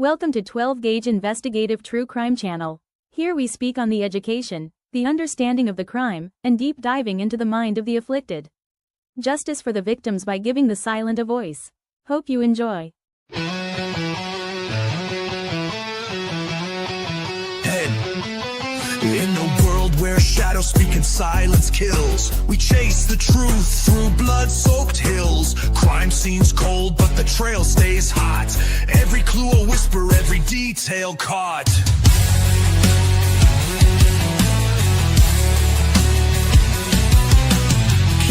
Welcome to 12 Gauge Investigative True Crime Channel. Here we speak on the education, the understanding of the crime, and deep diving into the mind of the afflicted. Justice for the victims by giving the silent a voice. Hope you enjoy. In a world where shadows speak and silence kills, we chase the truth through blood-soaked hills. Crime scenes cold, but the trail stays hot. Every clue a whisper, every detail caught.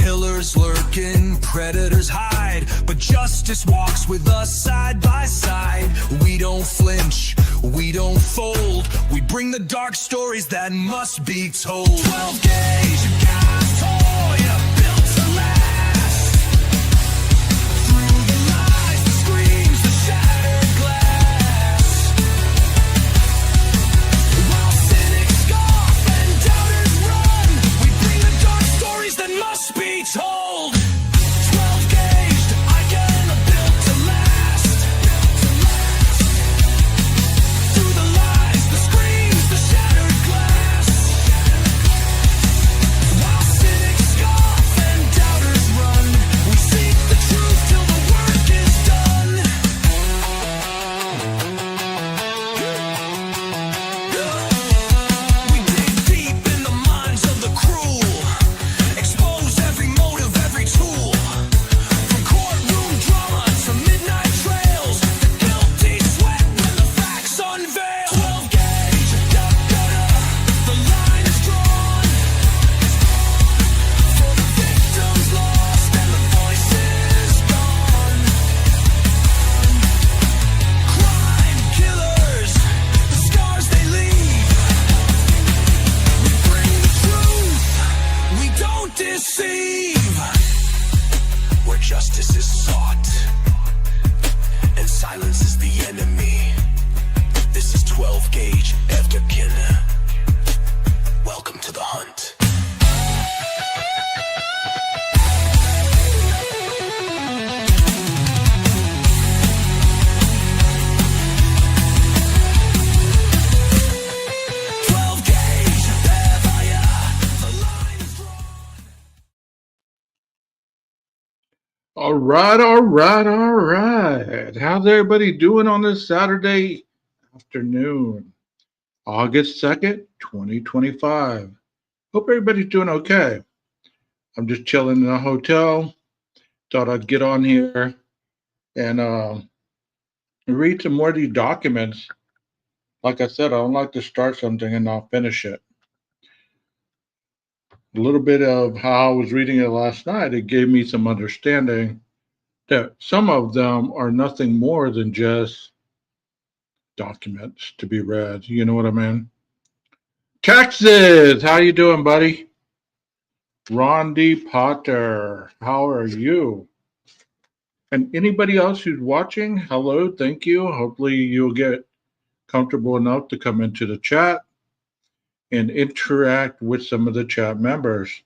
Killers lurking, predators hide, but justice walks with us side by side. We don't flinch, we don't fold, we bring the dark stories that must be told. 12 gauge, a gas toy, built to last. Through the lies, the screams, the shattered glass. While cynics scoff and doubters run, we bring the dark stories that must be told. 12 gauge, I can built to last. Through the lies, the screams, the shattered glass. While cynics scoff and doubters run, we seek the truth till the work is done. We dig deep in the minds of the cruel, expose every motive, every tool. From courtroom drama to midnight trails, the guilty sweat when the facts unveil. 12 gauge, the line is drawn. For the victims lost and the voices gone. Crime killers, the scars they leave. We bring the truth, we don't deceive. Where justice is sought and silence is the enemy. This is 12 gauge Evdokin. Welcome to the hunt. All right. How's everybody doing on this Saturday afternoon, August 2nd, 2025? Hope everybody's doing okay. I'm just chilling in a hotel. Thought I'd get on here and read some more of these documents. Like I said, I don't like to start something and not finish it. A little bit of how I was reading it last night, it gave me some understanding that some of them are nothing more than just documents to be read. You know what I mean? Texas, how you doing, buddy? Rondi Potter, how are you? And anybody else who's watching, hello, thank you. Hopefully you'll get comfortable enough to come into the chat and interact with some of the chat members.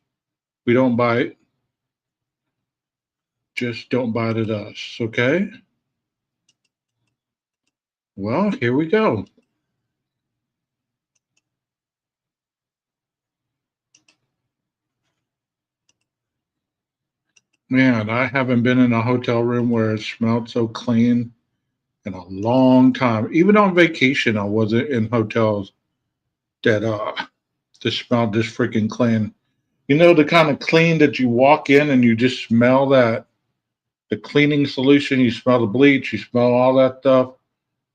We don't bite. Just don't bite at us, okay? Well, here we go. Man, I haven't been in a hotel room where it smelled so clean in a long time. Even on vacation, I wasn't in hotels that just smelled this freaking clean. You know, the kind of clean that you walk in and you just smell that, the cleaning solution, you smell the bleach, you smell all that stuff.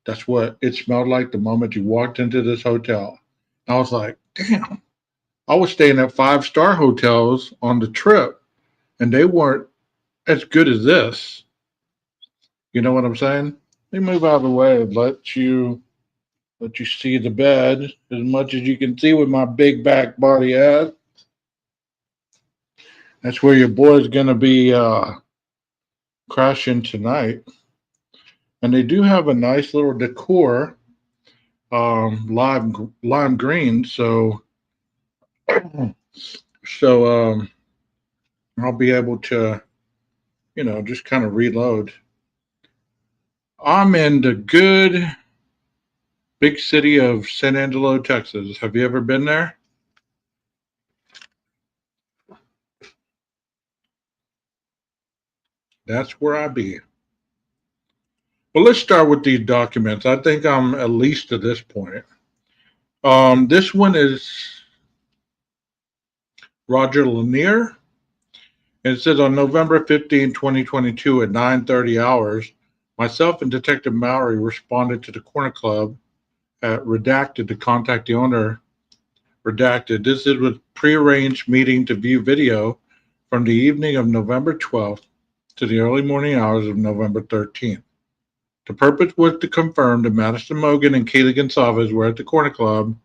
That's what it smelled like the moment you walked into this hotel. And I was like, damn, I was staying at 5-star hotels on the trip and they weren't as good as this. You know what I'm saying? Let me move out of the way and let you see the bed as much as you can see with my big back body ass. That's where your boy's gonna be crashing tonight. And they do have a nice little decor, lime green. So I'll be able to, just kind of reload. I'm in the good big city of San Angelo, Texas. Have you ever been there? That's where I be. Well, let's start with these documents. I think I'm at least to this point. This one is Roger Lanier. And it says on November 15, 2022 at 9:30 hours, myself and Detective Mowry responded to the Corner Club at Redacted to contact the owner. Redacted. This is a prearranged meeting to view video from the evening of November 12th to the early morning hours of November 13th. The purpose was to confirm that Madison Mogen and Kaylee Gonsalves were at the Corner Club,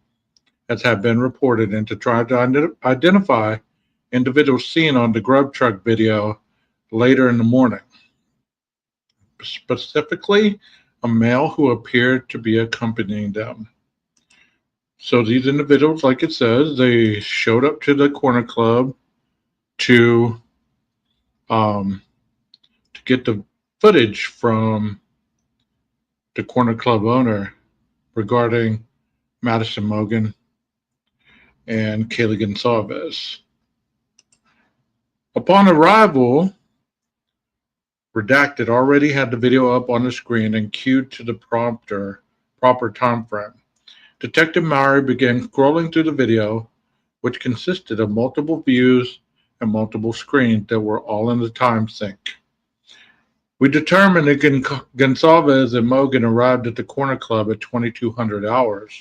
as had been reported, and to try to identify individuals seen on the grub truck video later in the morning. Specifically, a male who appeared to be accompanying them. So these individuals, like it says, they showed up to the Corner Club to get the footage from the Corner Club owner regarding Madison Mogen and Kaylee Gonsalves. Upon arrival, Redacted already had the video up on the screen and queued to the proper time frame. Detective Mowry began scrolling through the video, which consisted of multiple views and multiple screens that were all in the time sync. We determined that Gonsalves and Mogen arrived at the Corner Club at 2200 hours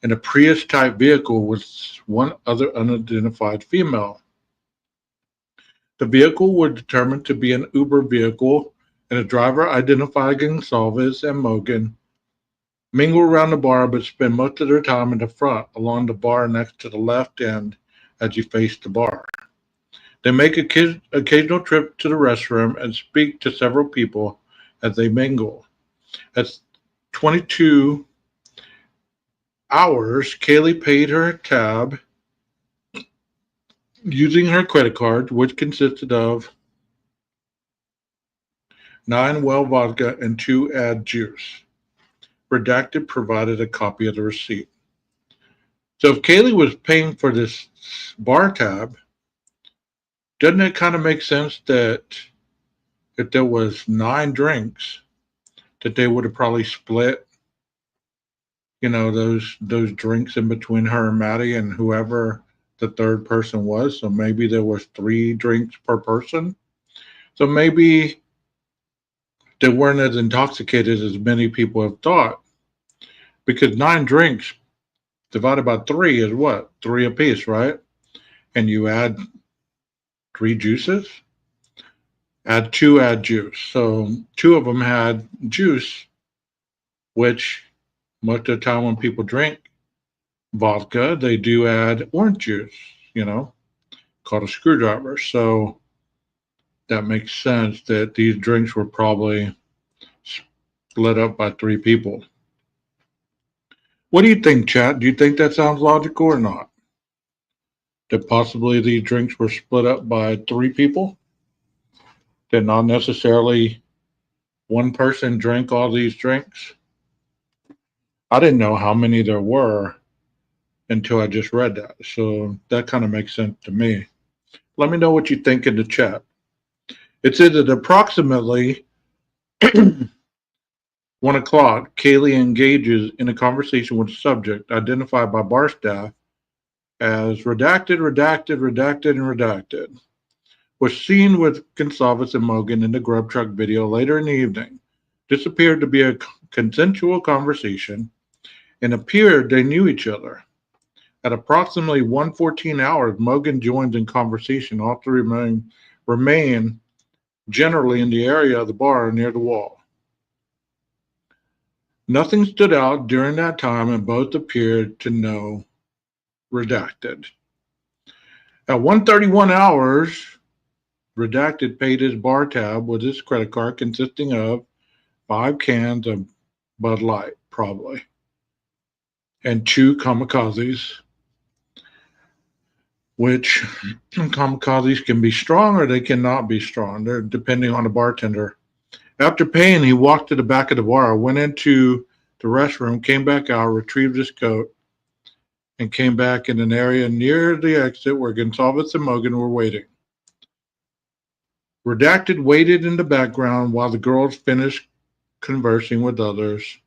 in a Prius-type vehicle with one other unidentified female. The vehicle was determined to be an Uber vehicle, and the driver identified Gonsalves and Mogen mingle around the bar but spend most of their time in the front along the bar next to the left end as you face the bar. They make occasional trip to the restroom and speak to several people as they mingle. At 22 hours, Kaylee paid her tab using her credit card, which consisted of 9 well vodka and 2 add juice. Redacted provided a copy of the receipt. So if Kaylee was paying for this bar tab, doesn't it kind of make sense that if there was 9 drinks, that they would have probably split, those drinks in between her and Maddie and whoever the third person was. So maybe there was 3 drinks per person. So maybe they weren't as intoxicated as many people have thought, because 9 drinks divided by 3 is what? 3 apiece, right? And you add 3 juices, add 2 add juice. So 2 of them had juice, which most of the time when people drink vodka, they do add orange juice, called a screwdriver. So that makes sense that these drinks were probably split up by 3 people. What do you think, chat? Do you think that sounds logical or not? That possibly these drinks were split up by 3 people? That not necessarily one person drank all these drinks? I didn't know how many there were until I just read that. So that kind of makes sense to me. Let me know what you think in the chat. It says at approximately 1 o'clock, Kaylee engages in a conversation with a subject identified by bar staff as redacted, and redacted, was seen with Gonsalves and Mogen in the grub truck video later in the evening. This appeared to be a consensual conversation and appeared they knew each other. At approximately 1:14 hours, Mogen joins in conversation. All 3 remain generally in the area of the bar near the wall. Nothing stood out during that time, and both appeared to know Redacted. At 1:31 hours, Redacted paid his bar tab with his credit card, consisting of 5 cans of Bud Light, probably, and 2 kamikazes, which kamikazes can be strong or they cannot be strong. They're depending on the bartender. After paying, he walked to the back of the bar, went into the restroom, came back out, retrieved his coat, and came back in an area near the exit where Gonsalves and Mogan were waiting. Redacted waited in the background while the girls finished conversing with others.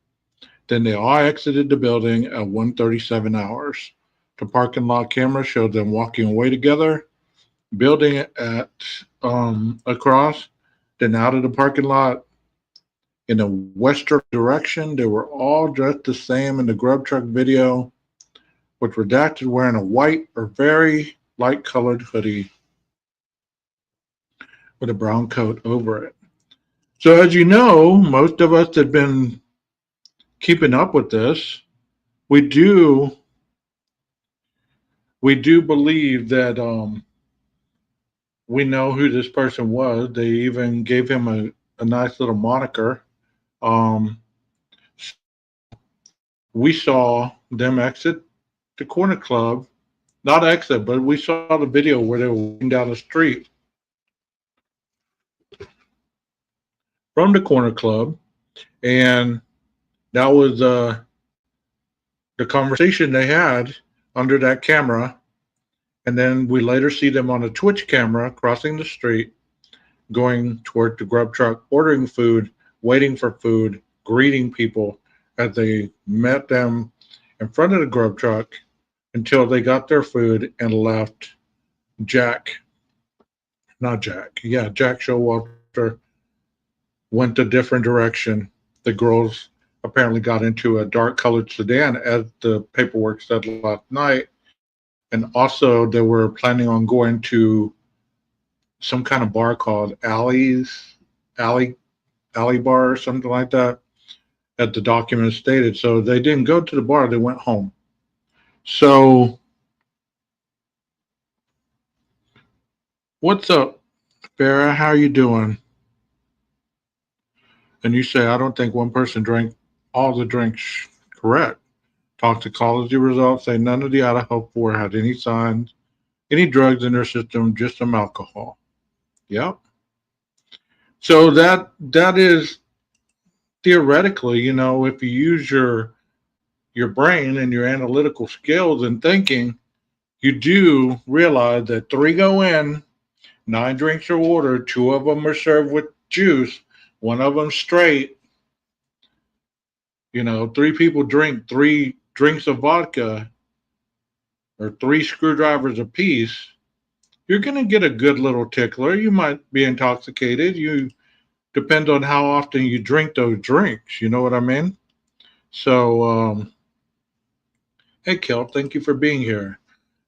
Then they all exited the building at 1:37 hours. The parking lot camera showed them walking away together, building at across, then out of the parking lot in a western direction. They were all dressed the same in the grub truck video, with Redacted wearing a white or very light colored hoodie with a brown coat over it. So as you know, most of us have been keeping up with this. We do believe that we know who this person was. They even gave him a nice little moniker. Um, we saw them exit the corner club, not exit, but we saw the video where they were walking down the street from the corner club, and that was the conversation they had under that camera. And then we later see them on a Twitch camera crossing the street, going toward the grub truck, ordering food, waiting for food, greeting people as they met them in front of the grub truck until they got their food and left. Jack Showalter went a different direction. The girls apparently got into a dark colored sedan, as the paperwork said last night. And also, they were planning on going to some kind of bar called Alley Bar or something like that, as the document stated. So they didn't go to the bar; they went home. So, what's up, Farrah? How are you doing? And you say, I don't think one person drank all the drinks. Correct. Toxicology results say none of the Idaho 4 had any signs, any drugs in their system, just some alcohol. Yep. So that is theoretically, if you use your brain and your analytical skills and thinking, you do realize that 3 go in, 9 drinks are ordered, 2 of them are served with juice, 1 of them straight. 3 people drink 3 drinks of vodka or 3 screwdrivers apiece. You're going to get a good little tickler. You might be intoxicated. You depends on how often you drink those drinks. You know what I mean? So, hey, Kel, thank you for being here.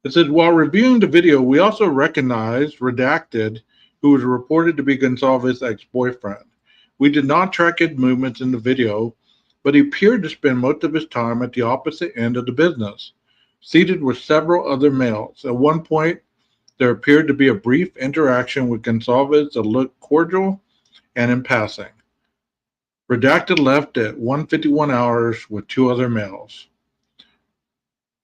It said, while reviewing the video, we also recognized Redacted, who was reported to be Gonsalves' ex-boyfriend. We did not track his movements in the video, but he appeared to spend most of his time at the opposite end of the business, seated with several other males. At one point, there appeared to be a brief interaction with Gonsalves that looked cordial and in passing. Redacted left at 1:51 hours with 2 other males.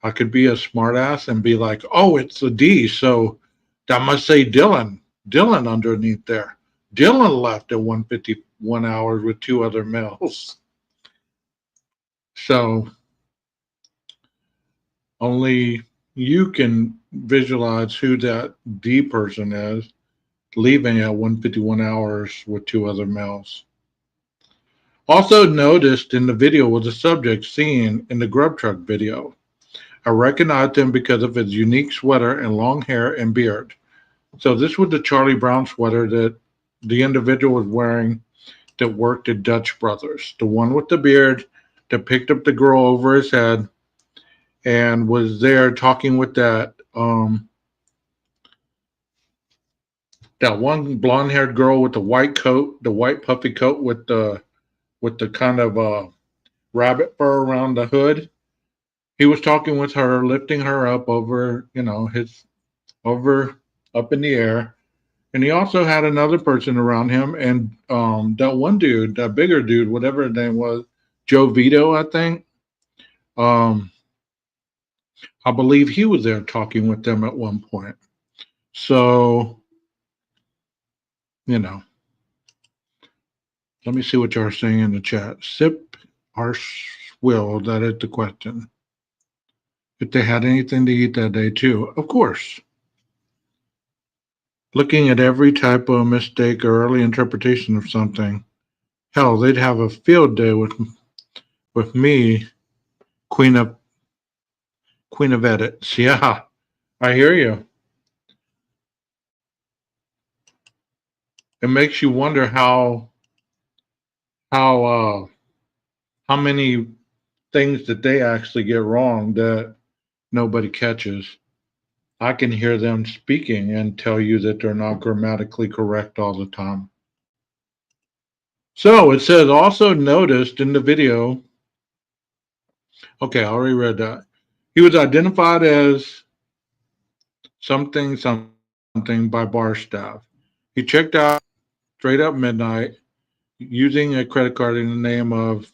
I could be a smartass and be like, oh, it's a D, so that must say Dylan underneath there. Dylan left at 1:51 hours with 2 other males. So only you can visualize who that D person is, leaving at 1:51 hours with 2 other males. Also noticed in the video was a subject seen in the grub truck video. I recognized him because of his unique sweater and long hair and beard. So this was the Charlie Brown sweater that the individual was wearing that worked at Dutch Brothers. The one with the beard that picked up the girl over his head and was there talking with that one blonde-haired girl with the white coat, the white puffy coat with the kind of rabbit fur around the hood. He was talking with her, lifting her up over, up in the air. And he also had another person around him. And that one dude, that bigger dude, whatever his name was, Joe Vito, I think. I believe he was there talking with them at one point. So, let me see what y'all are saying in the chat. Sip our will? That is the question. If they had anything to eat that day, too. Of course. Looking at every type of mistake or early interpretation of something. Hell, they'd have a field day with me, Queen of Edits. Yeah, I hear you. It makes you wonder how how many things that they actually get wrong that nobody catches. I can hear them speaking and tell you that they're not grammatically correct all the time. So it says also noticed in the video. Okay, I already read that. He was identified as something by bar staff. He checked out straight up midnight using a credit card in the name of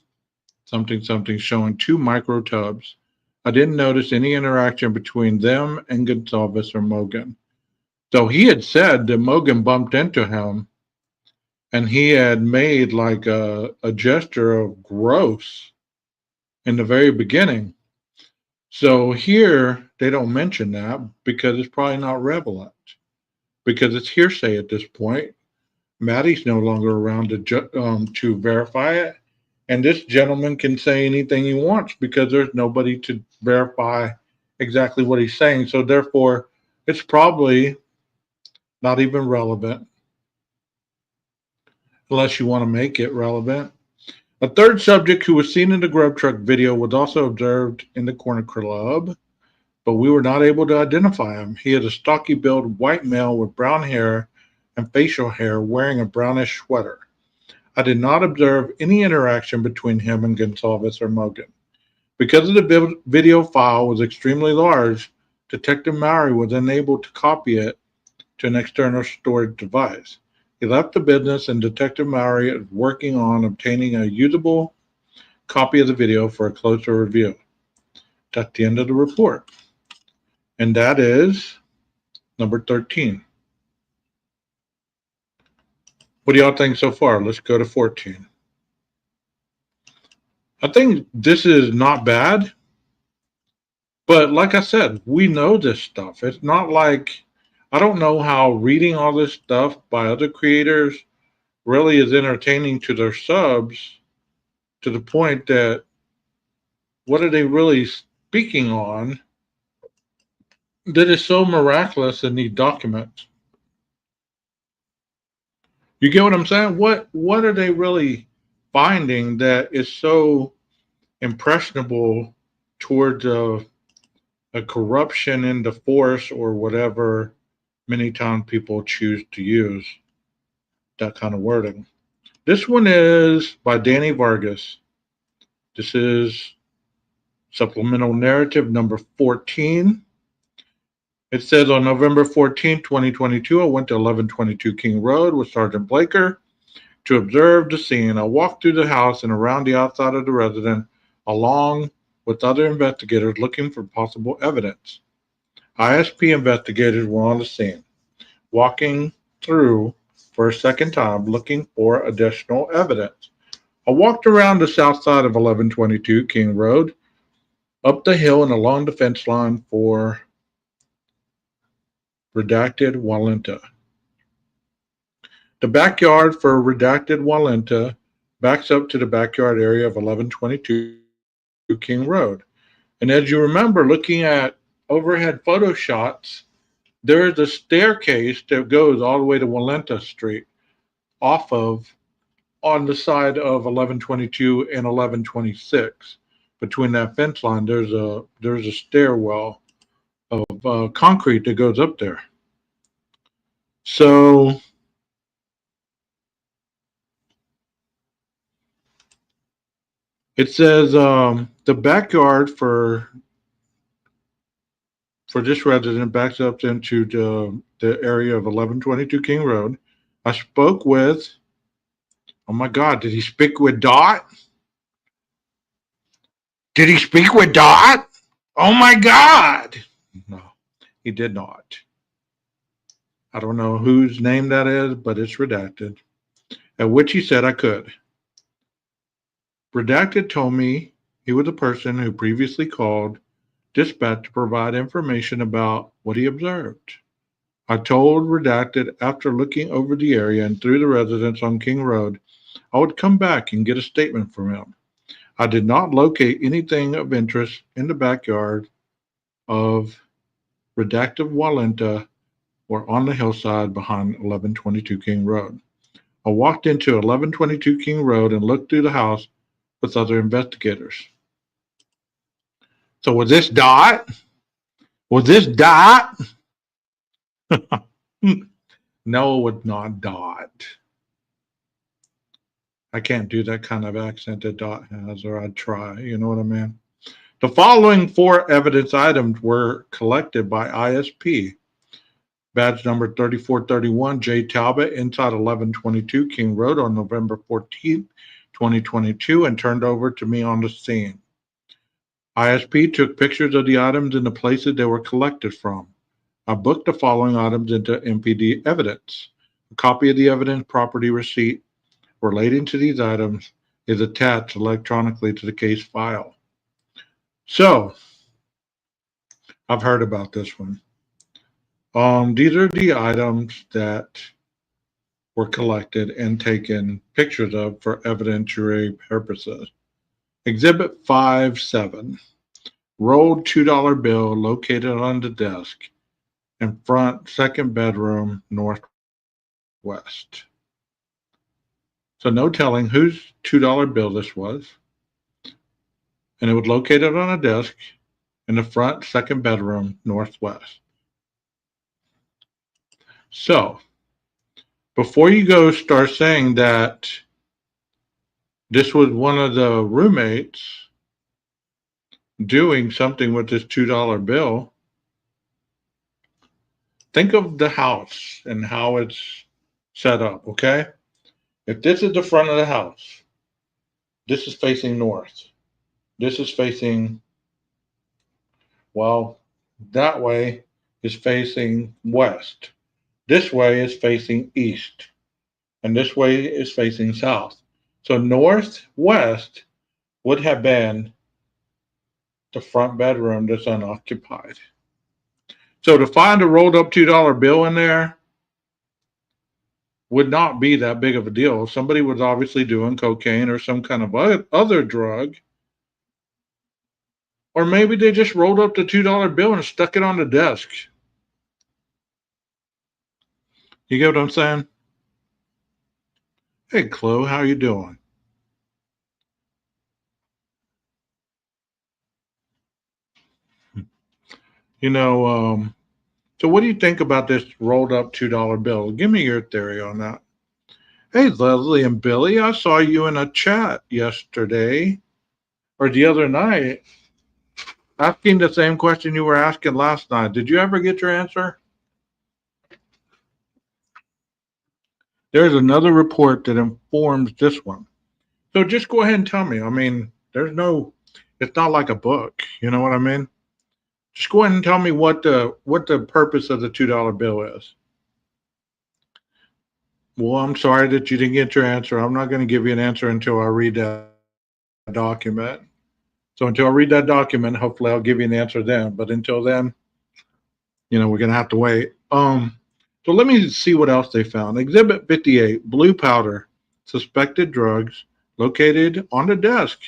something showing two micro tubs. I didn't notice any interaction between them and Gonsalves or Mogan. So he had said that Mogan bumped into him and he had made like a gesture of gross in the very beginning. So here they don't mention that because it's probably not relevant because it's hearsay at this point. Maddie's no longer around to verify it, and this gentleman can say anything he wants because there's nobody to verify exactly what he's saying. So therefore, it's probably not even relevant unless you want to make it relevant. A third subject who was seen in the Grub Truck video was also observed in the Corner Club, but we were not able to identify him. He is a stocky built white male with brown hair and facial hair wearing a brownish sweater. I did not observe any interaction between him and Gonsalves or Mogan. Because the video file was extremely large, Detective Mowry was unable to copy it to an external storage device. He left the business and Detective Mowry is working on obtaining a usable copy of the video for a closer review. That's the end of the report. And that is number 13. What do y'all think so far? Let's go to 14. I think this is not bad. But like I said, we know this stuff. It's not like, I don't know how reading all this stuff by other creators really is entertaining to their subs to the point that what are they really speaking on that is so miraculous in these documents? You get what I'm saying? What are they really finding that is so impressionable towards a corruption in the force or whatever many times people choose to use that kind of wording? This one is by Danny Vargas. This is supplemental narrative number 14. It says on November 14, 2022, I went to 1122 King Road with Sergeant Blaker to observe the scene. I walked through the house and around the outside of the residence along with other investigators looking for possible evidence. ISP investigators were on the scene, walking through for a second time looking for additional evidence. I walked around the south side of 1122 King Road, up the hill and along the fence line for Redacted Walenta. The backyard for Redacted Walenta backs up to the backyard area of 1122 King Road. And as you remember, looking at overhead photo shots, there is a staircase that goes all the way to Walenta Street on the side of 1122 and 1126. Between that fence line, there's a stairwell of concrete that goes up there. So it says the backyard for this resident backs up into the area of 1122 King Road. I spoke with, oh my God, did he speak with Dot? Did he speak with Dot? Oh my God. No, he did not. I don't know whose name that is, but it's redacted. At which he said I could. Redacted told me He was a person who previously called dispatch to provide information about what he observed. I told Redacted after looking over the area and through the residence on King Road, I would come back and get a statement from him. I did not locate anything of interest in the backyard of Redacted Walenta or on the hillside behind 1122 King Road. I walked into 1122 King Road and looked through the house with other investigators. So was this Dot? Was this Dot? No, it was not Dot. I can't do that kind of accent that Dot has, or I'd try. You know what I mean? The following 4 evidence items were collected by ISP. Badge number 3431, J. Talbot, inside 1122 King Road on November 14th, 2022, and turned over to me on the scene. ISP took pictures of the items and the places they were collected from. I booked the following items into MPD evidence. A copy of the evidence property receipt relating to these items is attached electronically to the case file. So, I've heard about this one. These are the items that were collected and taken pictures of for evidentiary purposes. Exhibit 5-7, rolled $2 bill located on the desk in front, second bedroom, northwest. So no telling whose $2 bill this was. And it was located on a desk in the front, second bedroom, northwest. So, before you go start saying that this was one of the roommates doing something with this $2 bill, think of the house and how it's set up, okay? If this is the front of the house, this is facing north. This is facing, well, that way is facing west. This way is facing east. And this way is facing south. So northwest would have been the front bedroom that's unoccupied. So to find a rolled up $2 bill in there would not be that big of a deal. Somebody was obviously doing cocaine or some kind of other drug. Or maybe they just rolled up the $2 bill and stuck it on the desk. You get what I'm saying? Hey, Chloe, how you doing? So what do you think about this rolled up $2 bill? Give me your theory on that. Hey, Leslie and Billy, I saw you in a chat yesterday or the other night asking the same question you were asking last night. Did you ever get your answer? There's another report that informs this one. So just go ahead and tell me. I mean, it's not like a book. You know what I mean? Just go ahead and tell me what the purpose of the $2 bill is. Well, I'm sorry that you didn't get your answer. I'm not going to give you an answer until I read that document. So until I read that document, hopefully I'll give you an answer then. But until then, we're going to have to wait. So let me see what else they found. Exhibit 58, blue powder, suspected drugs, located on the desk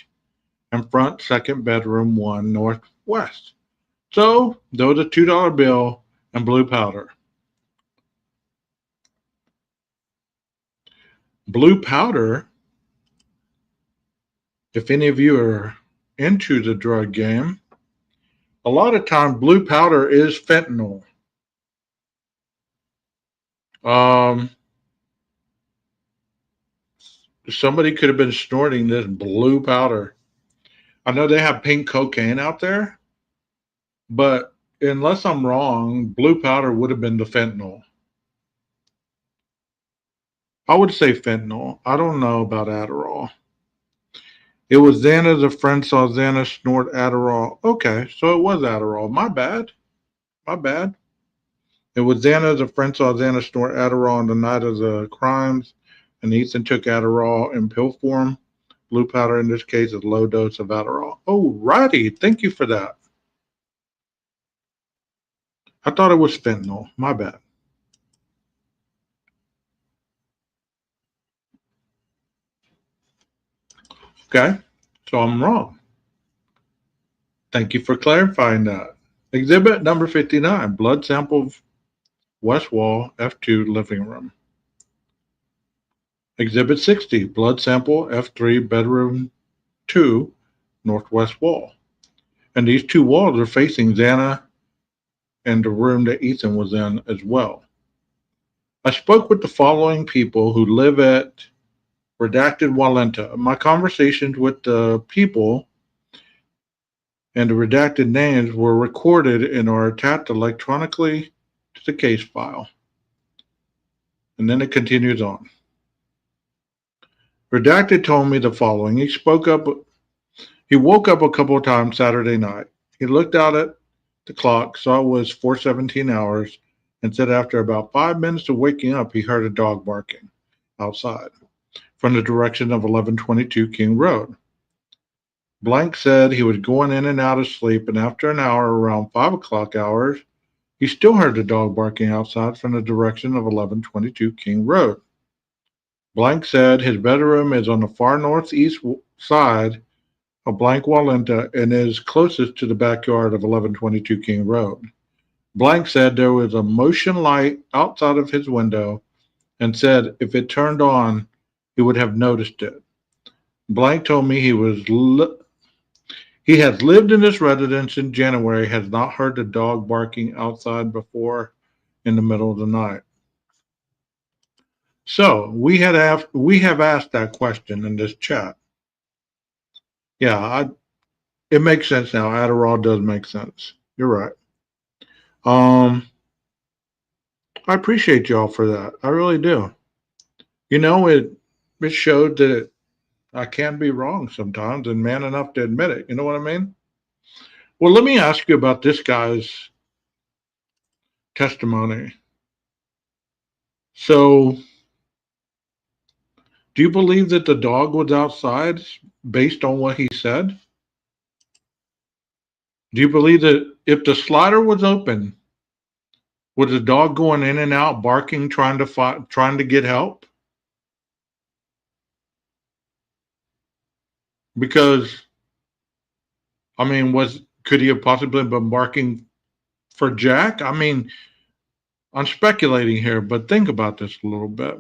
in front, second bedroom, 1 northwest. So those are $2 bill and blue powder. Blue powder, if any of you are into the drug game, a lot of times blue powder is fentanyl. Somebody could have been snorting this blue powder. I know they have pink cocaine out there, but unless I'm wrong, blue powder would have been the fentanyl. I would say fentanyl. I don't know about Adderall. It was Xana's a friend saw Xana snort Adderall. Okay, so it was Adderall. My bad. It was Xana's a friend saw Xana snort Adderall on the night of the crimes, and Ethan took Adderall in pill form Blue powder in this case is low dose of Adderall. Oh, righty. Thank you for that. I thought it was fentanyl. My bad. Okay, so I'm wrong. Thank you for clarifying that. Exhibit number 59, blood sample west wall, F2 living room. Exhibit 60, blood sample F3 bedroom 2, northwest wall. And these two walls are facing Xana and the room that Ethan was in as well. I spoke with the following people who live at Redacted Walenta. My conversations with the people and the redacted names were recorded and are attached electronically to the case file. And then it continues on. Redacted told me the following. He woke up a couple of times Saturday night. He looked out at the clock, saw it was 4:17 hours, and said after about 5 minutes of waking up, he heard a dog barking outside from the direction of 1122 King Road. Blank said he was going in and out of sleep, and after an hour, around 5 o'clock hours, he still heard the dog barking outside from the direction of 1122 King Road. Blank said his bedroom is on the far northeast side of Blank Walenta and is closest to the backyard of 1122 King Road. Blank said there was a motion light outside of his window and said if it turned on, he would have noticed it. Blank told me he has lived in this residence in January, has not heard the dog barking outside before in the middle of the night. So we have asked that question in this chat. Yeah, it makes sense now. Adderall does make sense. You're right. I appreciate y'all for that. I really do. You know, it showed that I can be wrong sometimes and man enough to admit it. You know what I mean? Well, let me ask you about this guy's testimony. So, do you believe that the dog was outside based on what he said? Do you believe that if the slider was open, was the dog going in and out, barking, trying to get help? Because, I mean, could he have possibly been barking for Jack? I mean, I'm speculating here, but think about this a little bit.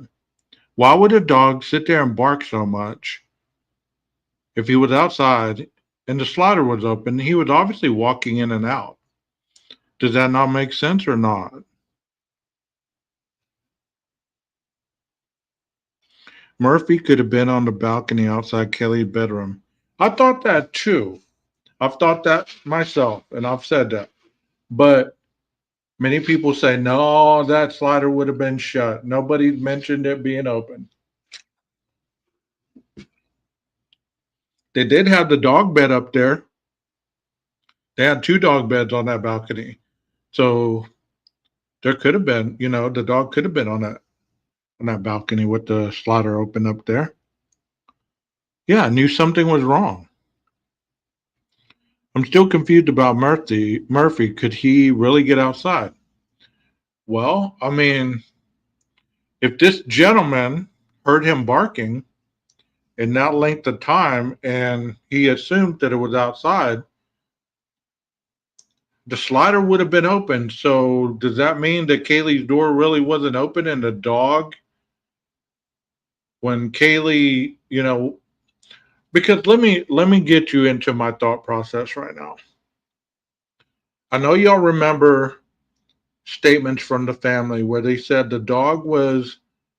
Why would a dog sit there and bark so much if he was outside and the slider was open? He was obviously walking in and out. Does that not make sense or not? Murphy could have been on the balcony outside Kelly's bedroom. I thought that too. I've thought that myself, and I've said that. But many people say, no, that slider would have been shut. Nobody mentioned it being open. They did have the dog bed up there. They had 2 dog beds on that balcony. So there could have been, the dog could have been on that balcony with the slider open up there. Yeah, I knew something was wrong. I'm still confused about Murphy. Could he really get outside? Well, I mean, if this gentleman heard him barking in that length of time and he assumed that it was outside, the slider would have been open. So does that mean that Kaylee's door really wasn't open and the dog, when Kaylee, because let me get you into my thought process right now. I know y'all remember statements from the family where they said the dog was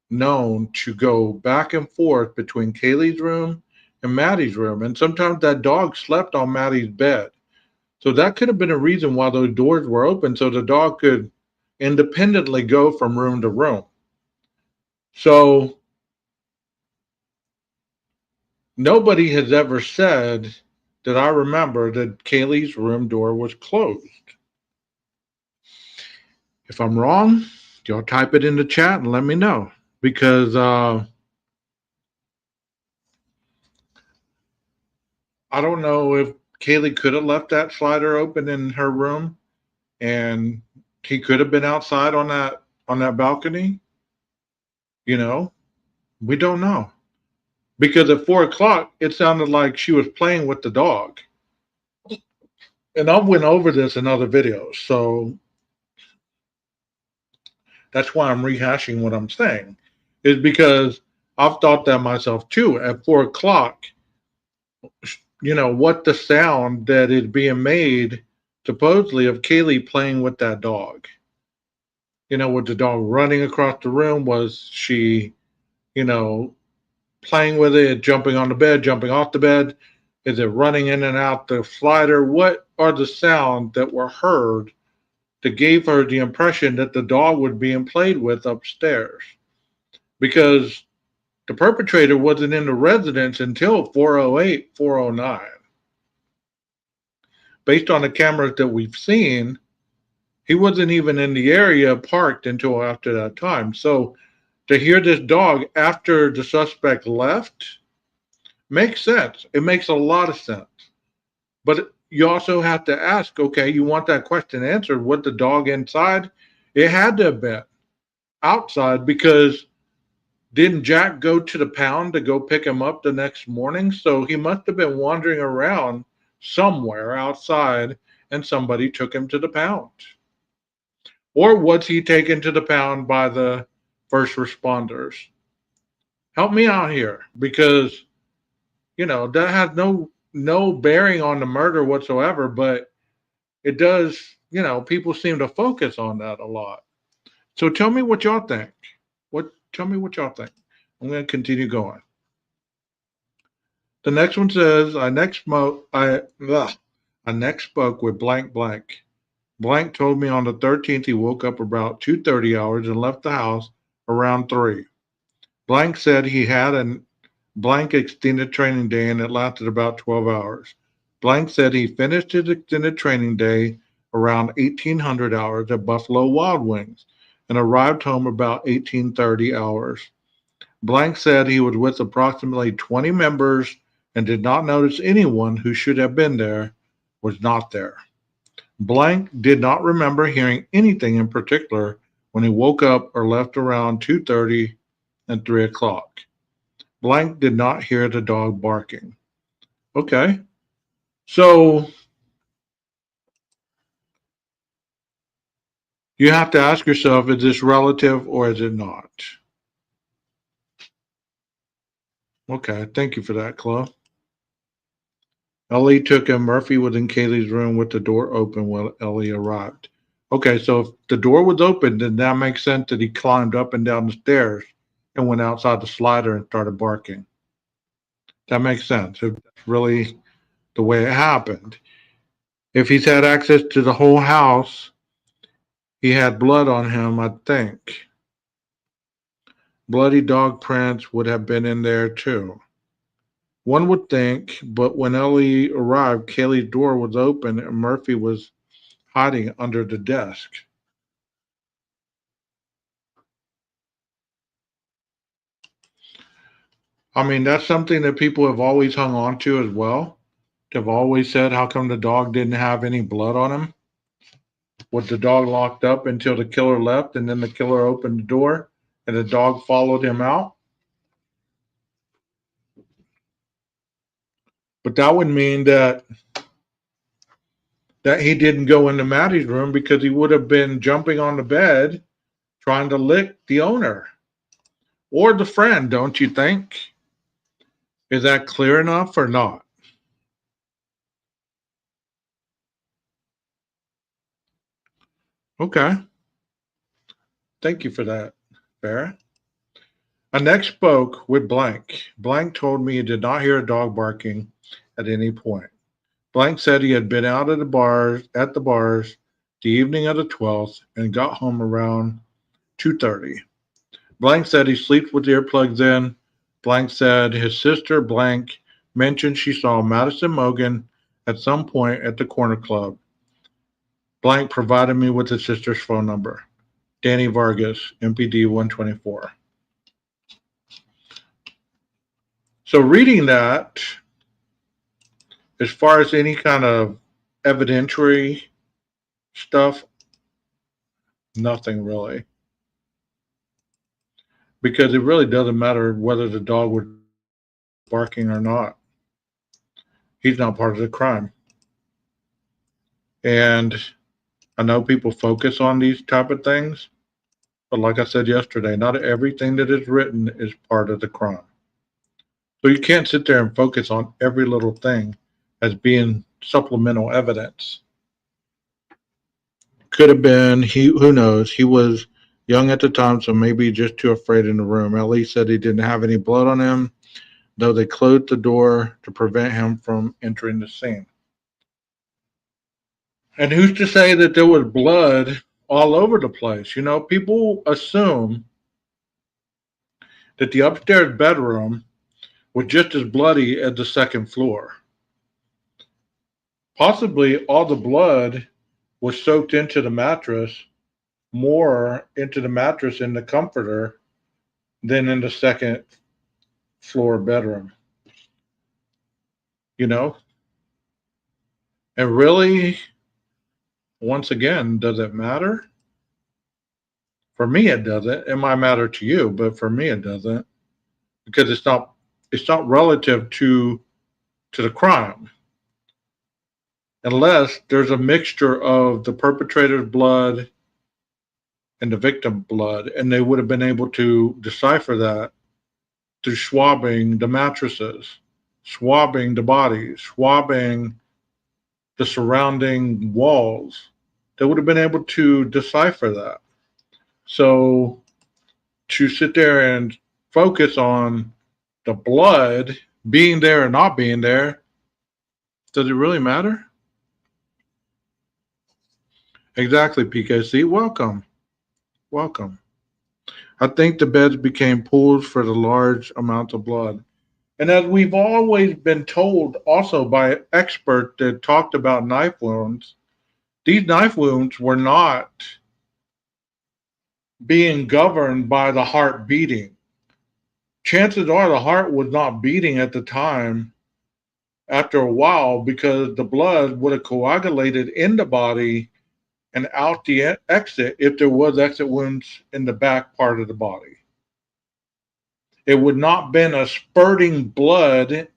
known to go back and forth between Kaylee's room and Maddie's room. And sometimes that dog slept on Maddie's bed. So that could have been a reason why those doors were open, so the dog could independently go from room to room. So nobody has ever said that I remember that Kaylee's room door was closed. If I'm wrong, y'all type it in the chat and let me know. Because I don't know if Kaylee could have left that slider open in her room and he could have been outside on that balcony. You know, we don't know. Because at 4 o'clock it sounded like she was playing with the dog. And I went over this in other videos, so that's why I'm rehashing what I'm saying. Is because I've thought that myself too. At 4 o'clock, what the sound that is being made supposedly of Kaylee playing with that dog. With the dog running across the room, was she, you know, playing with it, jumping on the bed, jumping off the bed? Is it running in and out the slider? What are the sounds that were heard that gave her the impression that the dog was being played with upstairs? Because the perpetrator wasn't in the residence until 4:08, 4:09. Based on the cameras that we've seen, he wasn't even in the area parked until after that time. So to hear this dog after the suspect left makes sense. It makes a lot of sense. But you also have to ask, okay, you want that question answered. Was the dog inside? It had to have been outside, because didn't Jack go to the pound to go pick him up the next morning? So he must have been wandering around somewhere outside and somebody took him to the pound. Or was he taken to the pound by the first responders? Help me out here, because that has no bearing on the murder whatsoever, but it does. People seem to focus on that a lot. So tell me what y'all think. Tell me what y'all think. I'm going to continue going. The next one says, I next spoke with blank blank. Blank told me on the 13th he woke up about 2:30 hours and left the house around 3. Blank said he had a blank extended training day and it lasted about 12 hours. Blank said he finished his extended training day around 1800 hours at Buffalo Wild Wings and arrived home about 1830 hours. Blank said he was with approximately 20 members and did not notice anyone who should have been there was not there. Blank did not remember hearing anything in particular when he woke up or left around 2:30 and 3 o'clock. Blank did not hear the dog barking. Okay. So you have to ask yourself, is this relative or is it not? Okay, thank you for that, Chloe. Ellie took him. Murphy was in Kaylee's room with the door open when Ellie arrived. Okay, so if the door was open, then that makes sense that he climbed up and down the stairs and went outside the slider and started barking. That makes sense. If that's really the way it happened. If he's had access to the whole house, he had blood on him, I think. Bloody dog prints would have been in there too. One would think, but when Ellie arrived, Kaylee's door was open and Murphy was hiding under the desk. I mean, that's something that people have always hung on to as well. They've always said, how come the dog didn't have any blood on him? Was the dog locked up until the killer left and then the killer opened the door and the dog followed him out? But that would mean that he didn't go into Maddie's room, because he would have been jumping on the bed trying to lick the owner or the friend, don't you think? Is that clear enough or not? Okay. Thank you for that, Farrah. I next spoke with Blank. Blank told me he did not hear a dog barking at any point. Blank said he had been out at the bars the evening of the 12th and got home around 2:30. Blank said he sleeps with earplugs in. Blank said his sister Blank mentioned she saw Madison Mogan at some point at the corner club. Blank provided me with his sister's phone number. Danny Vargas, MPD 124. So reading that, As far as any kind of evidentiary stuff, nothing really. Because it really doesn't matter whether the dog was barking or not. He's not part of the crime. And I know people focus on these type of things, but like I said yesterday, not everything that is written is part of the crime. So you can't sit there and focus on every little thing as being supplemental evidence. Could have been, who knows, he was young at the time, so maybe just too afraid in the room. At least said he didn't have any blood on him, though they closed the door to prevent him from entering the scene. And who's to say that there was blood all over the place? You know, people assume that the upstairs bedroom was just as bloody as the second floor. Possibly all the blood was soaked into the mattress, more into the mattress in the comforter than in the second floor bedroom. You know? And really, once again, does it matter? For me, it doesn't. It might matter to you, but for me, it doesn't, because it's not relative to the crime, unless there's a mixture of the perpetrator's blood and the victim's blood, and they would have been able to decipher that through swabbing the mattresses, swabbing the bodies, swabbing the surrounding walls. They would have been able to decipher that. So to sit there and focus on the blood being there or not being there, does it really matter? Exactly, PKC. Welcome. Welcome. I think the beds became pools for the large amounts of blood. And as we've always been told also by experts that talked about knife wounds, these knife wounds were not being governed by the heart beating. Chances are the heart was not beating at the time after a while, because the blood would have coagulated in the body and out the exit if there was exit wounds in the back part of the body. It would not been a spurting blood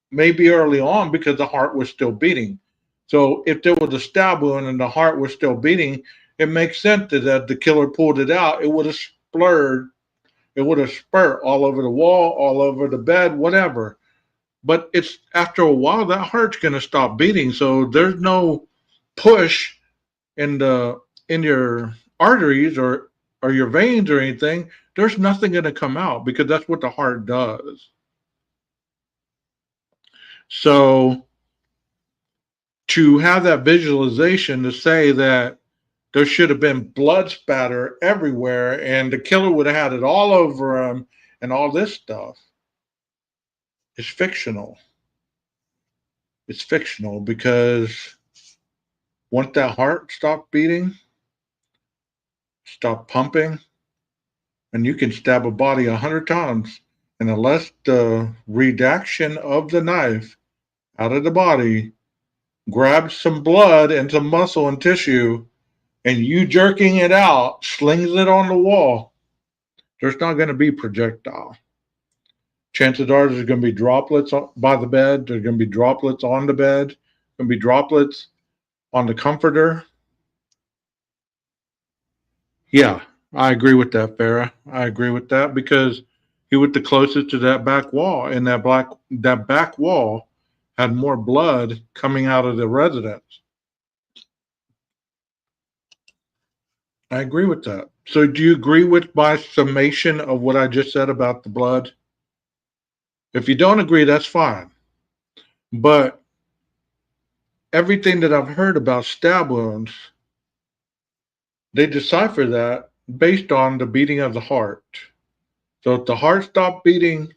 maybe early on because the heart was still beating. So if there was a stab wound and the heart was still beating, it makes sense that as the killer pulled it out, it would have splurred, it would have spurt all over the wall, all over the bed, whatever. But it's after a while that heart's going to stop beating. So there's no push in your arteries or your veins or anything. There's nothing going to come out, because that's what the heart does. So to have that visualization to say that there should have been blood spatter everywhere and the killer would have had it all over him and all this stuff is fictional. It's fictional, because once that heart stopped beating, stopped pumping, and you can stab a body 100 times, and unless the redaction of the knife out of the body grabs some blood and some muscle and tissue, and you jerking it out slings it on the wall, there's not going to be projectile. Chances are there's going to be droplets by the bed. There's going to be droplets on the bed. There's going to be droplets on the comforter. Yeah, I agree with that, Farah. I agree with that, because he was the closest to that back wall, and that back wall had more blood coming out of the residence. I agree with that. So do you agree with my summation of what I just said about the blood? If you don't agree, that's fine. But everything that I've heard about stab wounds, they decipher that based on the beating of the heart. So if the heart stopped beating,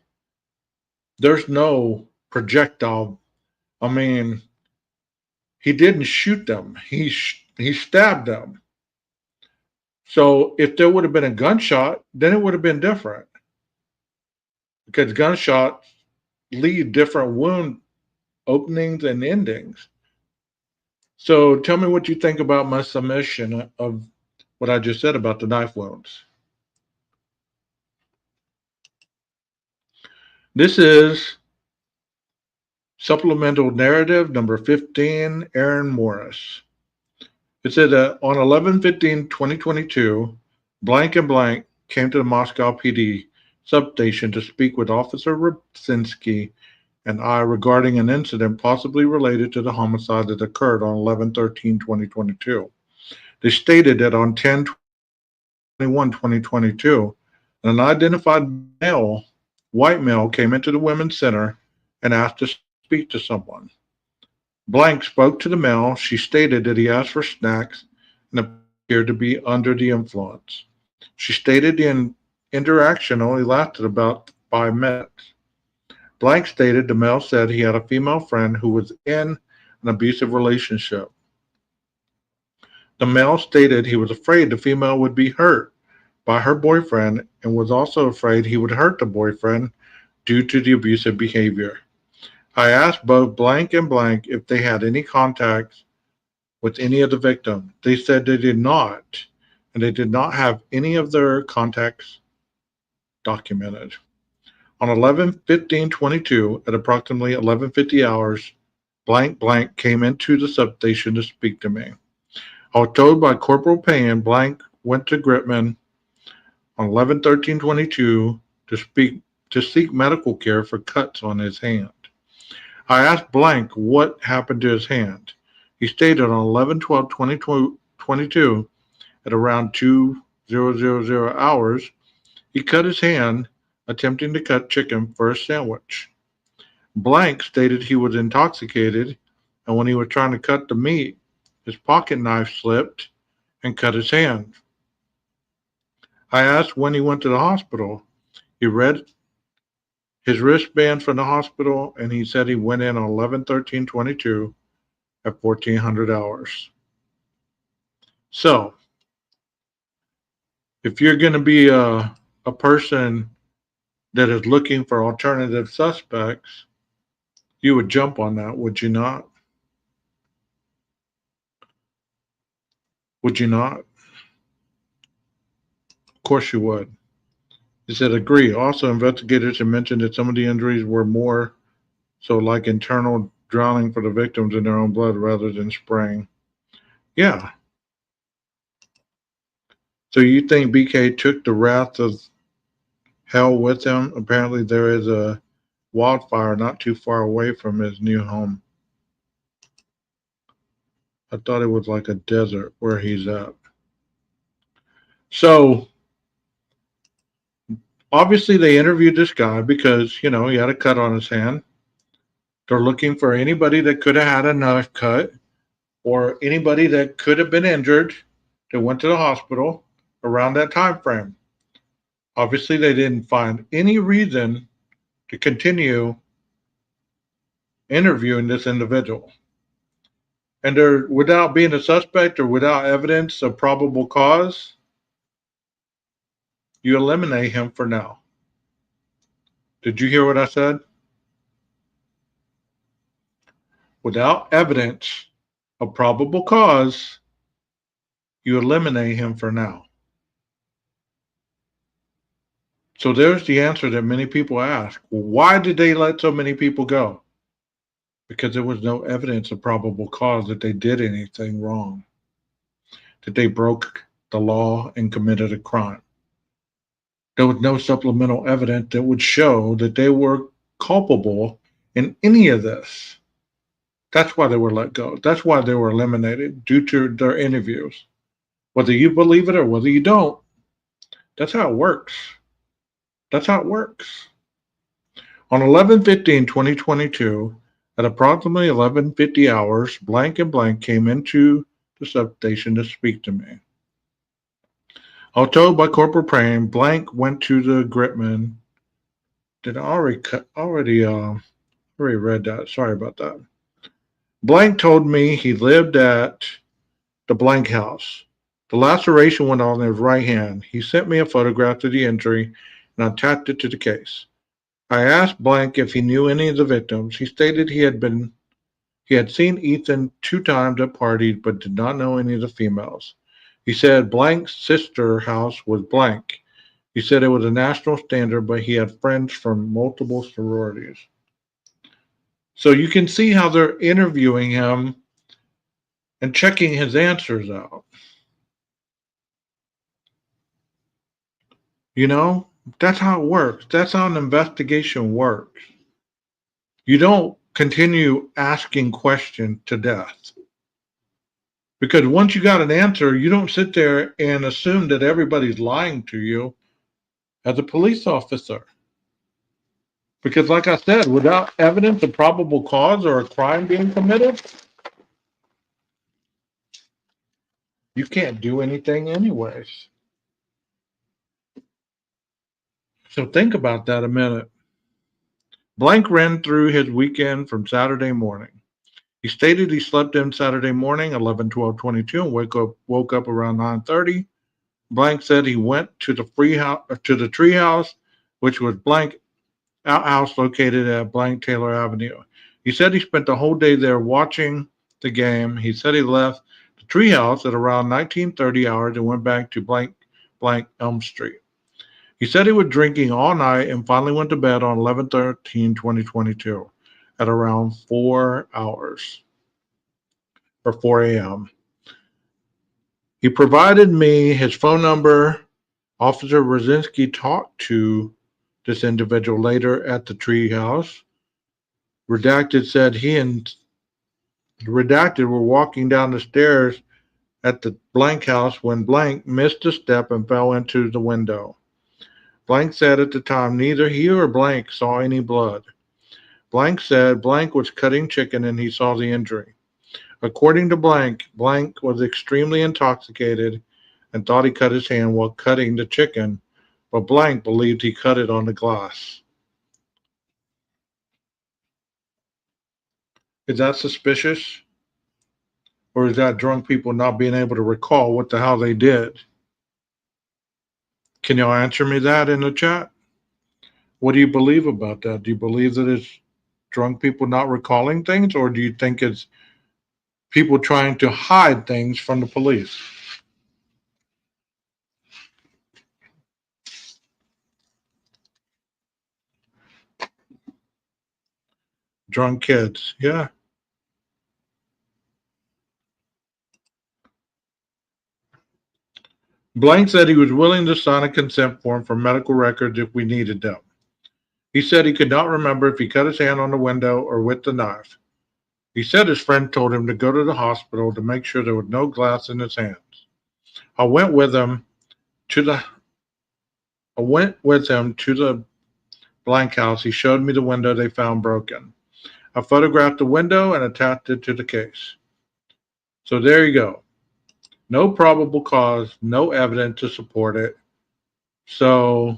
there's no projectile. I mean, he didn't shoot them. He stabbed them. So if there would have been a gunshot, then it would have been different, because gunshots leave different wound openings and endings. So tell me what you think about my summation of what I just said about the knife wounds. This is supplemental narrative number 15, Aaron Morris. It said that on 11/15/2022, blank and blank came to the Moscow PD substation to speak with Officer Rubczynski and I regarding an incident possibly related to the homicide that occurred on 11/13/2022. They stated that on 10/21/2022, an unidentified male, white male, came into the women's center and asked to speak to someone. Blank spoke to the male. She stated that he asked for snacks and appeared to be under the influence. She stated the interaction only lasted about 5 minutes. Blank stated the male said he had a female friend who was in an abusive relationship. The male stated he was afraid the female would be hurt by her boyfriend and was also afraid he would hurt the boyfriend due to the abusive behavior. I asked both blank and blank if they had any contacts with any of the victims. They said they did not, and they did not have any of their contacts documented. On 11/15/22, at approximately 11:50 hours, blank blank came into the substation to speak to me. I was told by Corporal Payne blank went to Gritman on 11/13/22 to seek medical care for cuts on his hand. I asked blank what happened to his hand. He stated on 11/12/2022 at around 2000 hours, he cut his hand attempting to cut chicken for a sandwich. Blank stated he was intoxicated, and when he was trying to cut the meat, his pocket knife slipped and cut his hand. I asked when he went to the hospital. He read his wristband from the hospital, and he said he went in on 11/13/22 at 1400 hours. So, if you're going to be a person that is looking for alternative suspects, you would jump on that, would you not? Would you not? Of course you would. He said, agree. Also, investigators have mentioned that some of the injuries were more so like internal drowning for the victims in their own blood rather than spraying. Yeah. So you think BK took the wrath of hell with him? Apparently there is a wildfire not too far away from his new home. I thought it was like a desert where he's at. So obviously they interviewed this guy because, he had a cut on his hand. They're looking for anybody that could have had a knife cut or anybody that could have been injured that went to the hospital around that time frame. Obviously, they didn't find any reason to continue interviewing this individual. And they're, without being a suspect or without evidence of probable cause, you eliminate him for now. Did you hear what I said? Without evidence of probable cause, you eliminate him for now. So there's the answer that many people ask. Why did they let so many people go? Because there was no evidence of probable cause that they did anything wrong, that they broke the law and committed a crime. There was no supplemental evidence that would show that they were culpable in any of this. That's why they were let go. That's why they were eliminated due to their interviews. Whether you believe it or whether you don't, that's how it works. That's how it works. On 11/15/2022, at approximately 11:50 hours, blank and blank came into the substation to speak to me. I was told by Corporal Payne, blank went to the Gritman. Did I already read that? Sorry about that. Blank told me he lived at the blank house. The laceration went on his right hand. He sent me a photograph of the injury and attached it to the case. I asked blank if he knew any of the victims. He stated he had been He had seen Ethan 2 times at parties but did not know any of the females. He said blank's sister house was blank. He said it was a national standard, but he had friends from multiple sororities. So you can see how they're interviewing him and checking his answers out. You know, that's how it works. That's how an investigation works. You don't continue asking questions to death. Because once you got an answer, you don't sit there and assume that everybody's lying to you as a police officer. Because, like I said, without evidence of probable cause or a crime being committed, you can't do anything anyways. So think about that a minute. Blank ran through his weekend from Saturday morning. He stated he slept in Saturday morning, 11/12/22, and woke up around 9:30. Blank said he went to the tree house, which was blank outhouse located at blank Taylor Avenue. He said he spent the whole day there watching the game. He said he left the treehouse at around 19:30 hours and went back to blank Elm Street. He said he was drinking all night and finally went to bed on 11/13/2022 at around 4 hours or 4 a.m. He provided me his phone number. Officer Rosinski talked to this individual later at the treehouse. Redacted said he and Redacted were walking down the stairs at the blank house when blank missed a step and fell into the window. Blank said at the time neither he or blank saw any blood. Blank said blank was cutting chicken and he saw the injury. According to blank was extremely intoxicated and thought he cut his hand while cutting the chicken, but blank believed he cut it on the glass. Is that suspicious? Or is that drunk people not being able to recall what the hell they did? Can y'all answer me that in the chat? What do you believe about that? Do you believe that it's drunk people not recalling things, or do you think it's people trying to hide things from the police? Drunk kids, yeah. Blank said he was willing to sign a consent form for medical records if we needed them. He said he could not remember if he cut his hand on the window or with the knife. He said his friend told him to go to the hospital to make sure there was no glass in his hands. I went with him to the blank house. He showed me the window they found broken. I photographed the window and attached it to the case. So there you go. No probable cause, no evidence to support it. So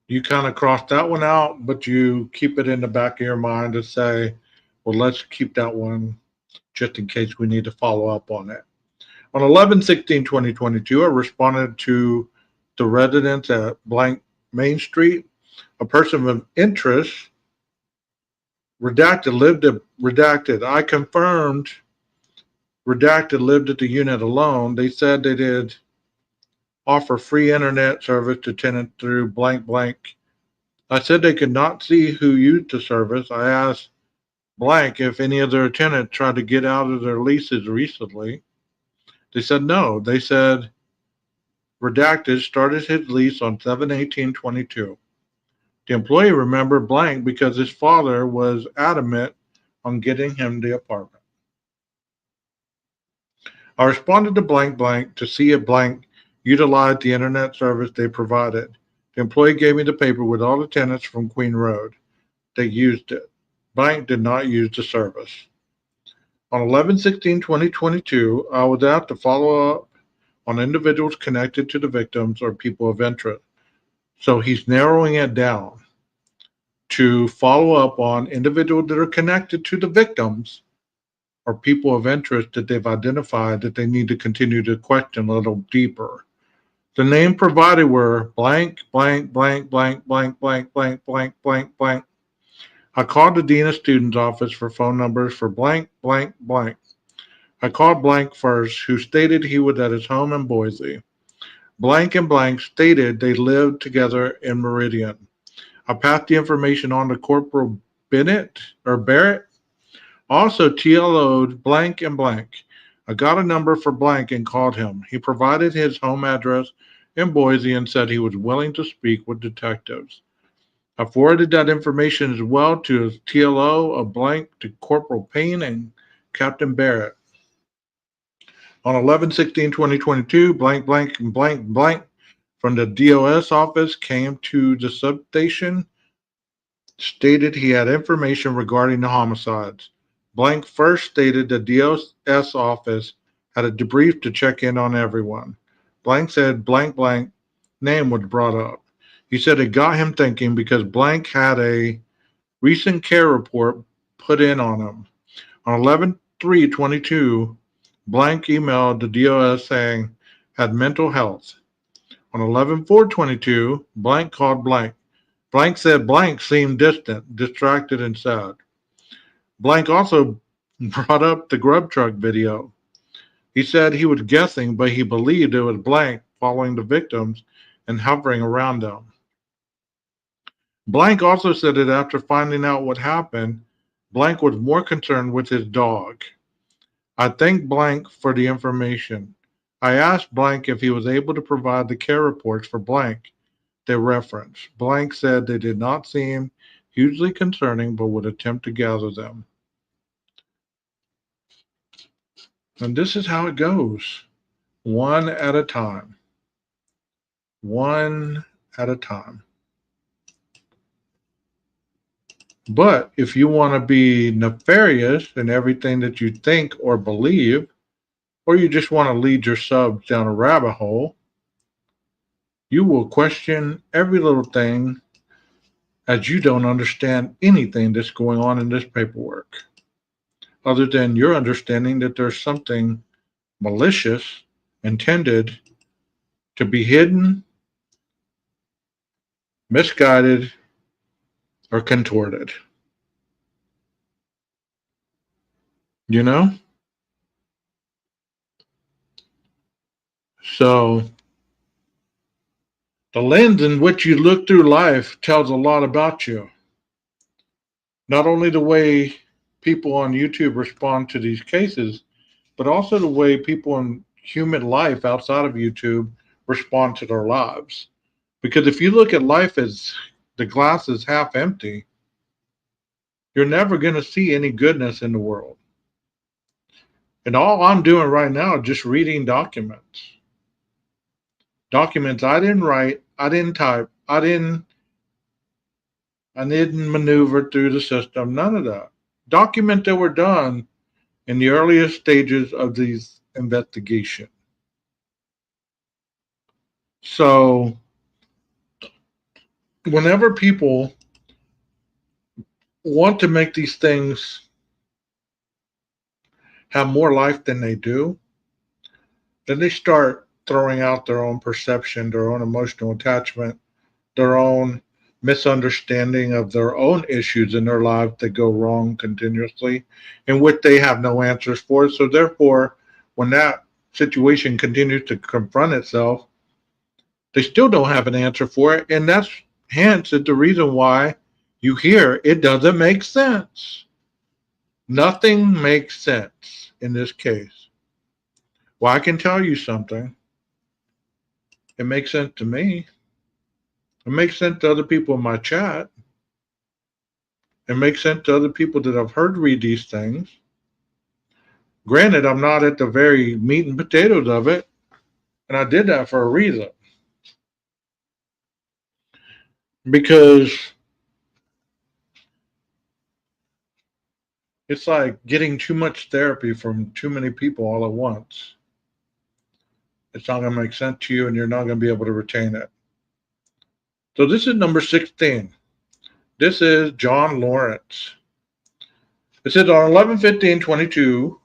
you kind of cross that one out, but you keep it in the back of your mind to say, well, let's keep that one just in case we need to follow up on it. On 11/16/2022, I responded to the residents at blank Main Street. A person of interest, Redacted, lived at Redacted. I confirmed Redacted lived at the unit alone. They said they did offer free internet service to tenants through blank. I said they could not see who used the service. I asked blank if any of their tenants tried to get out of their leases recently. They said no. They said Redacted started his lease on 7/18/22. The employee remembered blank because his father was adamant on getting him the apartment. I responded to blank to see if blank utilized the internet service they provided. The employee gave me the paper with all the tenants from Queen Road. They used it. Blank did not use the service. On 11/16/2022, I was asked to follow up on individuals connected to the victims or people of interest. So he's narrowing it down to follow up on individuals that are connected to the victims or people of interest that they've identified that they need to continue to question a little deeper. The name provided were blank. I called the Dean of Students office for phone numbers for blank, blank, blank. I called blank first, who stated he was at his home in Boise. Blank and blank stated they lived together in Meridian. I passed the information on to Corporal Barrett. Also TLO'd blank and blank. I got a number for blank and called him. He provided his home address in Boise and said he was willing to speak with detectives. I forwarded that information as well to his TLO of blank to Corporal Payne and Captain Barrett. On 11/16/2022, blank, blank, and blank, blank from the DOS office came to the substation, stated he had information regarding the homicides. Blank first stated the DOS office had a debrief to check in on everyone. Blank said blank blank name was brought up. He said it got him thinking because blank had a recent care report put in on him. On 11/3/22, blank emailed the DOS saying had mental health. On 11/4/22, blank called blank. Blank said blank seemed distant, distracted, and sad. Blank also brought up the grub truck video. He said he was guessing, but he believed it was blank following the victims and hovering around them. Blank also said that after finding out what happened, blank was more concerned with his dog. I thank blank for the information. I asked blank if he was able to provide the care reports for blank they referenced. Blank said they did not seem hugely concerning, but would attempt to gather them. And this is how it goes, one at a time. One at a time. But if you want to be nefarious in everything that you think or believe, or you just want to lead your subs down a rabbit hole, you will question every little thing as you don't understand anything that's going on in this paperwork, other than your understanding that there's something malicious intended to be hidden, misguided, or contorted. You know? So, the lens in which you look through life tells a lot about you. Not only the way people on YouTube respond to these cases, but also the way people in human life outside of YouTube respond to their lives. Because if you look at life as the glass is half empty, you're never going to see any goodness in the world. And all I'm doing right now is just reading documents. Documents I didn't write, I didn't type, I didn't maneuver through the system, none of that. Documents that were done in the earliest stages of these investigation. So whenever people want to make these things have more life than they do, then they start throwing out their own perception, their own emotional attachment, their own misunderstanding of their own issues in their lives that go wrong continuously, in which they have no answers for. So therefore, when that situation continues to confront itself, they still don't have an answer for it. And that's hence the reason why you hear it doesn't make sense. Nothing makes sense in this case. Well, I can tell you something. It makes sense to me. It makes sense to other people in my chat. It makes sense to other people that I've heard read these things. Granted, I'm not at the very meat and potatoes of it, and I did that for a reason. Because it's like getting too much therapy from too many people all at once. It's not going to make sense to you, and you're not going to be able to retain it. So this is number 16. This is John Lawrence. It says on 11/15/22,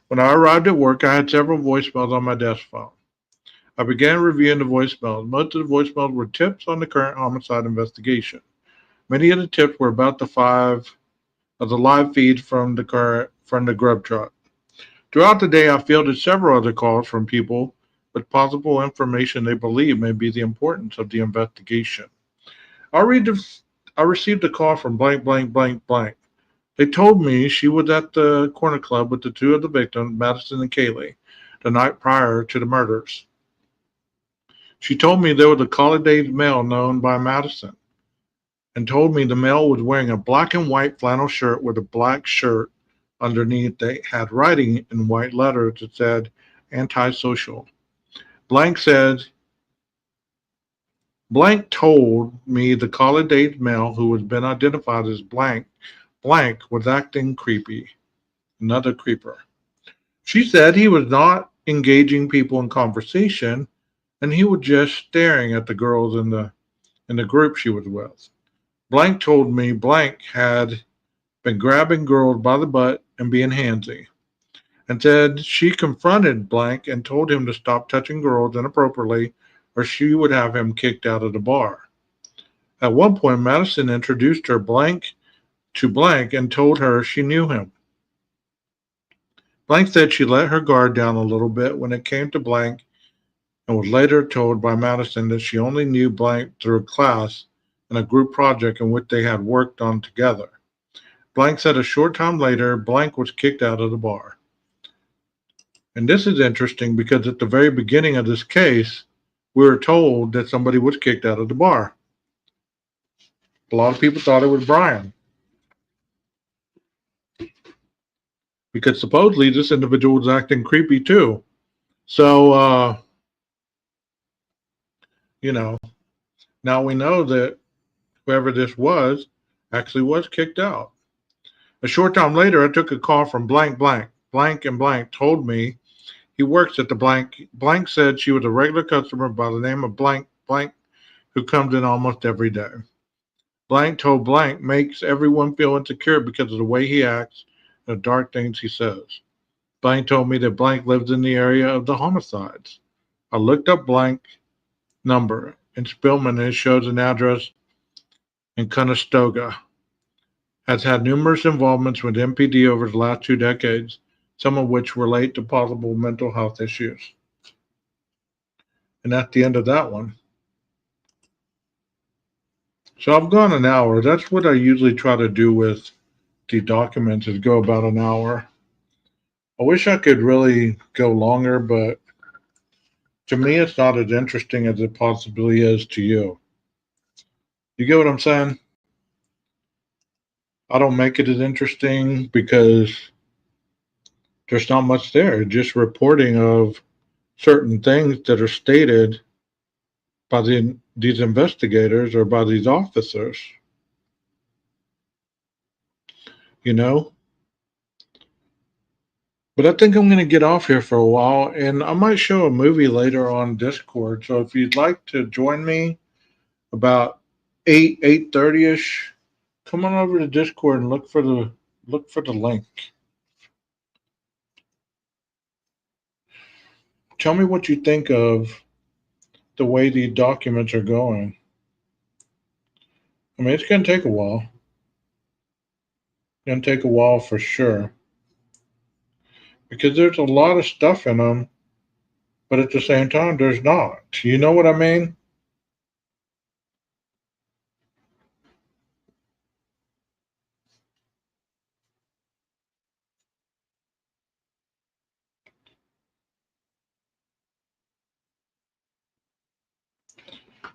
when I arrived at work, I had several voicemails on my desk phone. I began reviewing the voicemails. Most of the voicemails were tips on the current homicide investigation. Many of the tips were about the live feed from the grub truck. Throughout the day, I fielded several other calls from people with possible information they believe may be the importance of the investigation. I read the, I received a call from blank, blank, blank, blank. They told me she was at the corner club with the two of the victims, Madison and Kaylee, the night prior to the murders. She told me there was a college age male known by Madison and told me the male was wearing a black and white flannel shirt with a black shirt underneath that had writing in white letters that said antisocial. Blank said, Blank told me the college age male who has been identified as blank was acting creepy. Another creeper. She said he was not engaging people in conversation and he was just staring at the girls in the group she was with. Blank told me Blank had been grabbing girls by the butt and being handsy, and said she confronted Blank and told him to stop touching girls inappropriately or she would have him kicked out of the bar. At one point, Madison introduced her Blank to Blank and told her she knew him. Blank said she let her guard down a little bit when it came to Blank and was later told by Madison that she only knew Blank through a class and a group project in which they had worked on together. Blank said a short time later, Blank was kicked out of the bar. And this is interesting because at the very beginning of this case, we were told that somebody was kicked out of the bar. A lot of people thought it was Brian because supposedly this individual was acting creepy too. So, you know, now we know that whoever this was actually was kicked out. A short time later, I took a call from blank, blank. Blank and blank told me he works at the blank. Blank said she was a regular customer by the name of blank, blank, who comes in almost every day. Blank told blank makes everyone feel insecure because of the way he acts and the dark things he says. Blank told me that blank lives in the area of the homicides. I looked up blank number in Spillman and it shows an address in Conestoga. Has had numerous involvements with MPD over the last 2 decades, some of which relate to possible mental health issues. And that's the end of that one. So I've gone an hour. That's what I usually try to do with the documents is go about an hour. I wish I could really go longer, but to me it's not as interesting as it possibly is to you. You get what I'm saying? I don't make it as interesting because there's not much there. Just reporting of certain things that are stated by these investigators or by these officers. You know? But I think I'm going to get off here for a while, and I might show a movie later on Discord. So if you'd like to join me about 8:30ish, come on over to Discord and look for the link. Tell me what you think of the way the documents are going. I mean, it's going to take a while. It's going to take a while for sure. Because there's a lot of stuff in them, but at the same time, there's not. You know what I mean?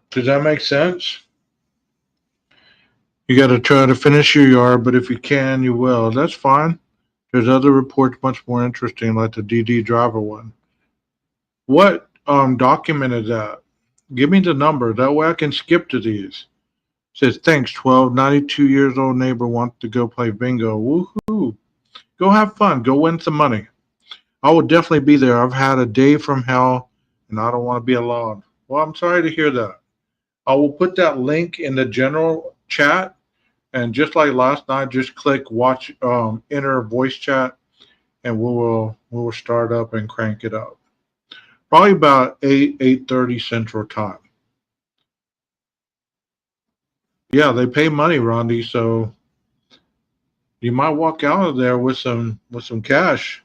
Does that make sense? You got to try to finish your yard, but if you can, you will. That's fine. There's other reports much more interesting, like the DD driver one. What document is that? Give me the number. That way I can skip to these. It says, thanks, 12, 92 years old neighbor wants to go play bingo. Woohoo. Go have fun. Go win some money. I will definitely be there. I've had a day from hell, and I don't want to be alone. Well, I'm sorry to hear that. I will put that link in the general chat. And just like last night, just click watch, enter voice chat, and we will start up and crank it up. Probably about 8:30 Central Time. Yeah, they pay money, Rondi, so you might walk out of there with some cash.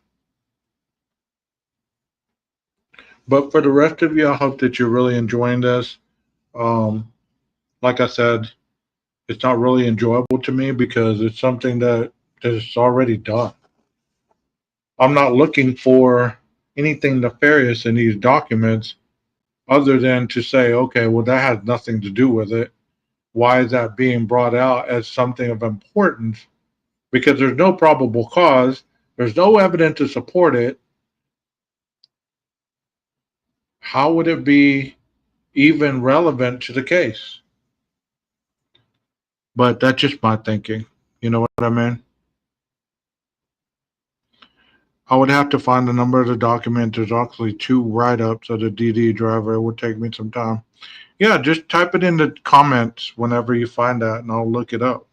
But for the rest of you, I hope that you're really enjoying this. Um, like I said, it's not really enjoyable to me because it's something that is already done. I'm not looking for anything nefarious in these documents other than to say, okay, well, that has nothing to do with it. Why is that being brought out as something of importance? Because there's no probable cause, there's no evidence to support it. How would it be even relevant to the case? But that's just my thinking. You know what I mean? I would have to find the number of the document. There's actually two write ups of the DD driver. It would take me some time. Yeah, just type it in the comments whenever you find that and I'll look it up.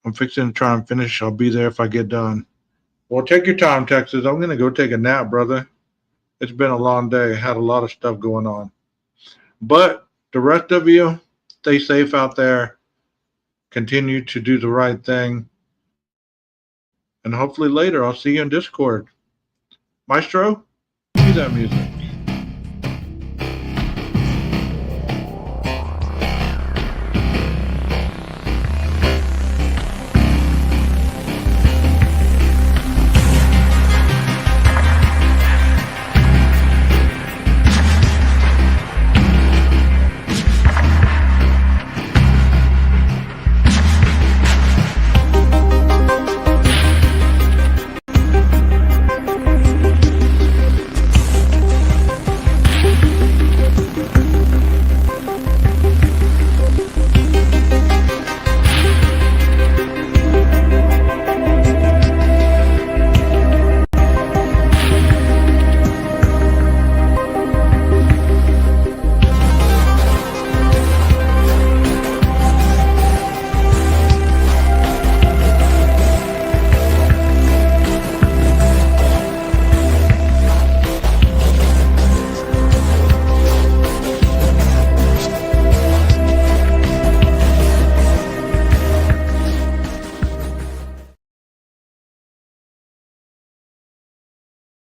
I'm fixing to try and finish. I'll be there if I get done. Well, take your time, Texas. I'm going to go take a nap, brother. It's been a long day. I had a lot of stuff going on. But the rest of you, stay safe out there. Continue to do the right thing. And hopefully later I'll see you in Discord. Maestro, cue that music.